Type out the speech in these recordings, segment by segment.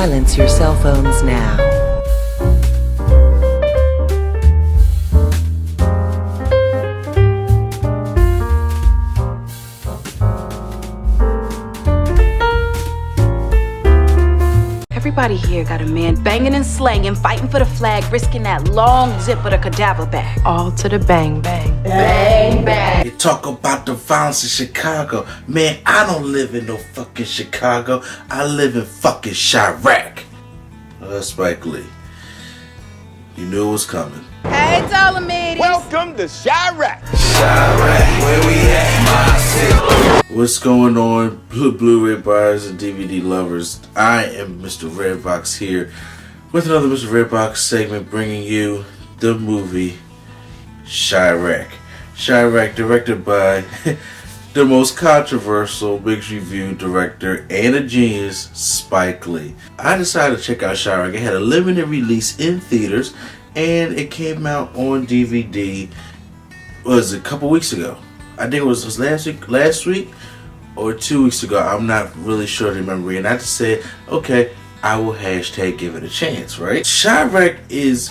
Silence your cell phones now. Everybody here got a man banging and slanging, fighting for the flag, risking that long zip of the cadaver bag. All to the bang bang. Bang bang. You talk about the violence in Chicago. Man, I don't live in no fucking Chicago. I live in fucking Chi-Raq. Spike Lee. You knew it was coming. Hey, Dolomites. Welcome to Chi-Raq. Chi-Raq, where we at, my city? What's going on, Blu-ray buyers and DVD lovers? I am Mr. Redbox here with another Mr. Redbox segment, bringing you the movie Chi-Raq. Chi-Raq, directed by the most controversial mixed review director and a genius, Spike Lee. I decided to check out Chi-Raq. It had a limited release in theaters, and it came out on DVD. Was a couple weeks ago. I think it was last week or 2 weeks ago. I'm not really sure to remember. And I just said, okay, I will hashtag give it a chance, right? Chi-Raq is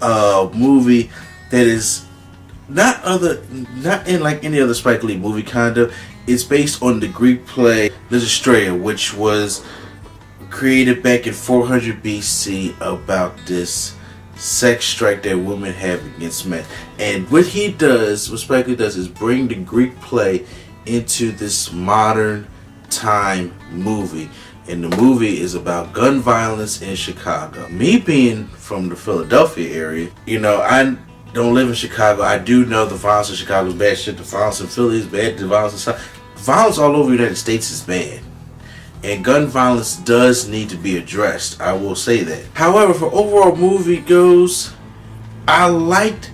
a movie that is not in like any other Spike Lee movie, kind of. It's based on the Greek play Lysistrata, which was created back in 400 BC about this sex strike that women have against men. And what Spike Lee does is bring the Greek play into this modern time movie. And the movie is about gun violence in Chicago. Me being from the Philadelphia area, I don't live in Chicago. I do know the violence in Chicago is bad shit. The violence in Philly is bad. The violence all over the United States is bad. And gun violence does need to be addressed. I will say that. However, for overall movie goes, I liked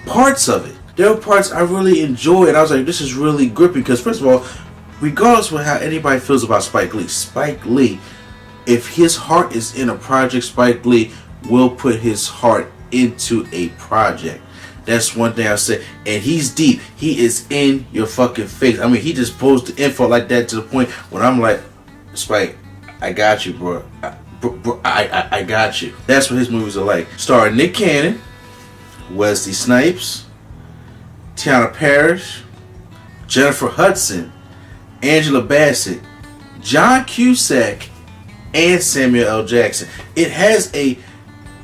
parts of it. There were parts I really enjoyed. I was like, this is really gripping. Because first of all, regardless of how anybody feels about Spike Lee, if his heart is in a project, Spike Lee will put his heart into a project. That's one thing I say. And he's deep. He is in your fucking face. I mean, he just posed the info like that to the point when I'm like, Spike, I got you, bro. I got you. That's what his movies are like. Starring Nick Cannon, Wesley Snipes, Tiana Parrish, Jennifer Hudson, Angela Bassett, John Cusack, and Samuel L. Jackson. It has a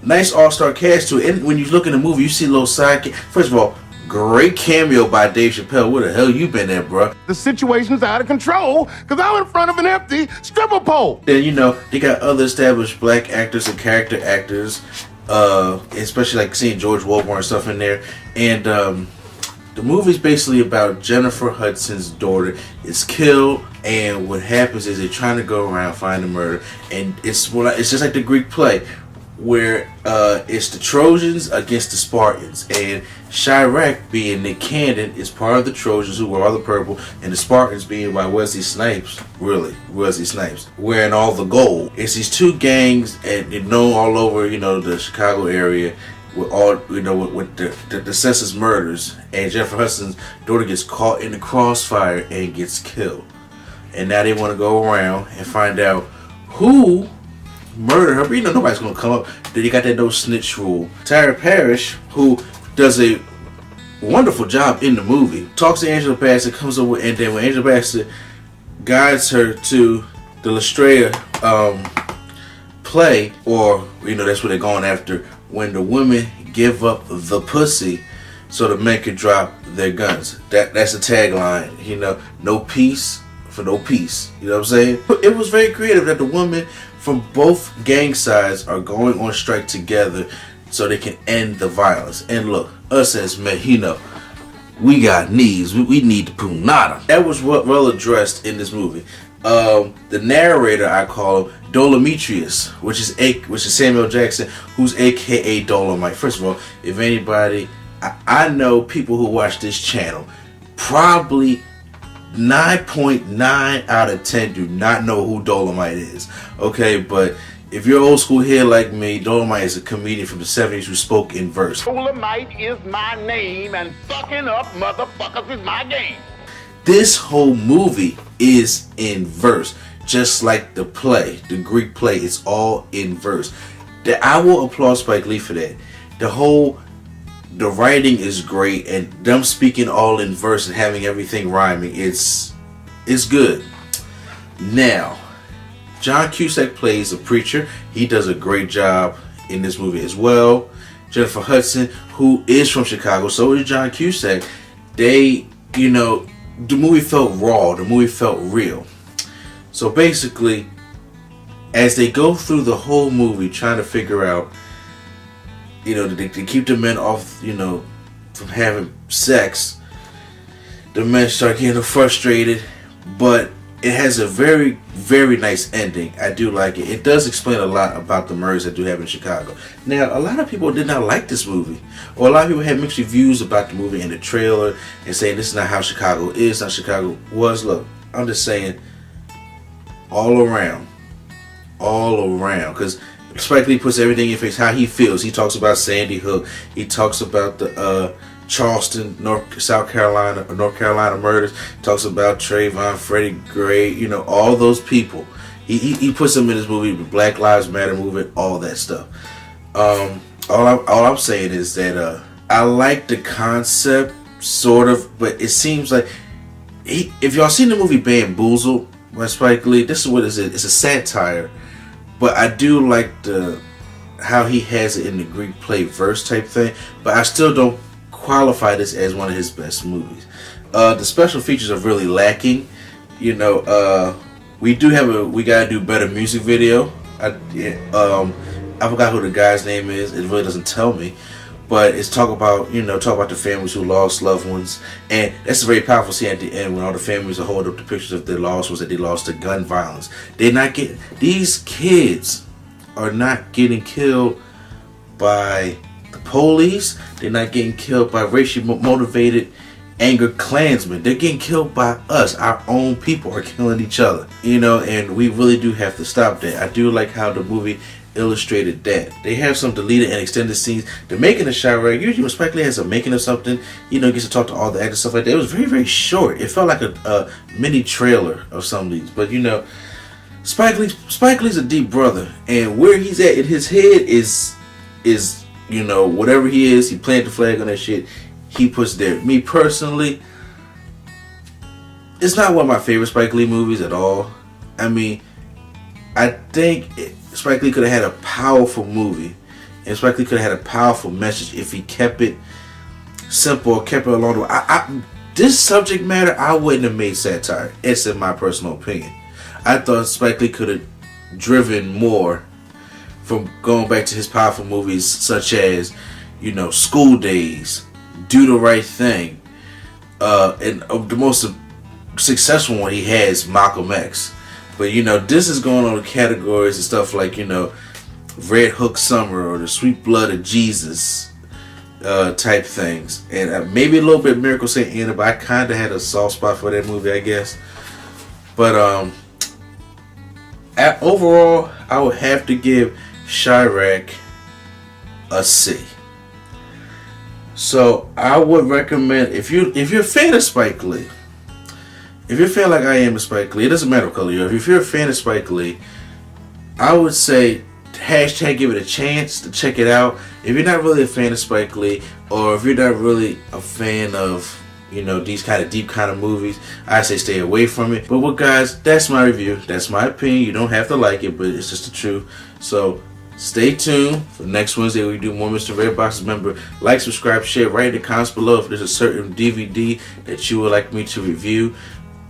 nice all-star cast to it. And when you look in the movie, you see little sidekick. First of all, great cameo by Dave Chappelle. Where the hell you been at, bro? The situation's out of control because I'm in front of an empty stripper pole. Then, they got other established black actors and character actors, especially like seeing George Wolbert and stuff in there. And the movie's basically about Jennifer Hudson's daughter is killed, and what happens is they're trying to go around find the murder. And it's just like the Greek play, where it's the Trojans against the Spartans, and Chi-Raq, being Nick Cannon, is part of the Trojans who wear all the purple, and the Spartans being by Wesley Snipes, wearing all the gold. It's these two gangs, and they're known all over, the Chicago area, with all, with the senseless murders, and Jennifer Hudson's daughter gets caught in the crossfire and gets killed. And now they want to go around and find out who murder her, but nobody's gonna come up. Then you got that no snitch rule. Tyra Parrish, who does a wonderful job in the movie, talks to Angela Bassett, comes up with, and then when Angela Bassett guides her to the Lysistrata play, or that's what they're going after, when the women give up the pussy so the men can drop their guns. That's the tagline. No peace for no peace. You know what I'm saying? It was very creative that the women from both gang sides are going on strike together so they can end the violence. And look, us as men, we got needs. We need the punata. That was well addressed in this movie. The narrator, I call him Dolomitrius, which is Samuel Jackson, who's AKA Dolomite. First of all, if anybody, I know people who watch this channel, probably 9.9 out of 10 do not know who Dolomite is. Okay, but if you're old school here like me, Dolomite is a comedian from the 70s who spoke in verse. Dolomite is my name and fucking up motherfuckers is my game. This whole movie is in verse. just like the play, the Greek play. It's all in verse. I will applaud Spike Lee for that. The writing is great, and them speaking all in verse and having everything rhyming, it's good. Now, John Cusack plays a preacher. He does a great job in this movie as well. Jennifer Hudson, who is from Chicago, so is John Cusack. The movie felt raw. The movie felt real. So basically, as they go through the whole movie trying to figure out, to keep the men off, from having sex, the men start getting frustrated, but it has a very, very nice ending. I do like it. It does explain a lot about the murders that do happen in Chicago. Now, a lot of people did not like this movie, or a lot of people had mixed reviews about the movie and the trailer, and saying this is not how Chicago is, not Chicago was. Look, I'm just saying, all around, because Spike Lee puts everything in face how he feels. He talks about Sandy Hook. He talks about the Charleston, North Carolina murders. Talks about Trayvon, Freddie Gray, all those people. He puts them in his movie, the Black Lives Matter movement, all that stuff. All I'm saying is that I like the concept, sort of, but it seems like if y'all seen the movie Bamboozled by Spike Lee, this is what it is. It's a satire, but I do like how he has it in the Greek play verse type thing. But I still don't qualify this as one of his best movies. The special features are really lacking. We gotta do better music video. I forgot who the guy's name is. It really doesn't tell me, but it's talk about the families who lost loved ones, and that's a very powerful scene at the end when all the families are holding up the pictures of their lost ones that they lost to gun violence. These kids are not getting killed by the police. They're not getting killed by racially motivated anger Klansmen. They're getting killed by us. Our own people are killing each other. And we really do have to stop that. I do like how the movie illustrated that. They have some deleted and extended scenes. The making of Chi-Raq, usually when Spike Lee has a making of something, gets to talk to all the actors, stuff like that. It was very, very short. It felt like a mini trailer of some of these. But Spike Lee's a deep brother, and where he's at in his head is whatever he is, he planted the flag on that shit, he puts there. Me personally, it's not one of my favorite Spike Lee movies at all. I mean, I think Spike Lee could have had a powerful movie, and Spike Lee could have had a powerful message if he kept it simple, kept it along the way. This subject matter, I wouldn't have made satire. It's in my personal opinion. I thought Spike Lee could have driven more from going back to his powerful movies such as, School Days, Do the Right Thing, and the most successful one he has, Malcolm X. But this is going on in categories and stuff like Red Hook Summer or The Sweet Blood of Jesus type things, and maybe a little bit Miracle Saint Anna, but I kind of had a soft spot for that movie, I guess. But overall, I would have to give Chi-Raq a C. So I would recommend, if you're a fan of Spike Lee, if you're a fan like I am of Spike Lee, it doesn't matter what color you are. If you're a fan of Spike Lee, I would say hashtag give it a chance to check it out. If you're not really a fan of Spike Lee, or if you're not really a fan of these kind of deep kind of movies, I say stay away from it. But guys, that's my review. That's my opinion. You don't have to like it, but it's just the truth. So stay tuned for next Wednesday. We do more Mr. Redbox. Remember, like, subscribe, share, write in the comments below if there's a certain DVD that you would like me to review,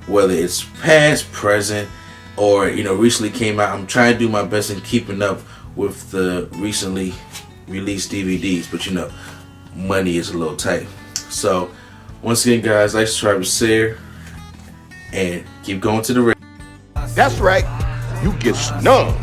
whether it's past, present, or recently came out. I'm trying to do my best in keeping up with the recently released DVDs, but money is a little tight. So once again, guys, like, subscribe, share, and keep going to the radio. That's right. You get snubbed.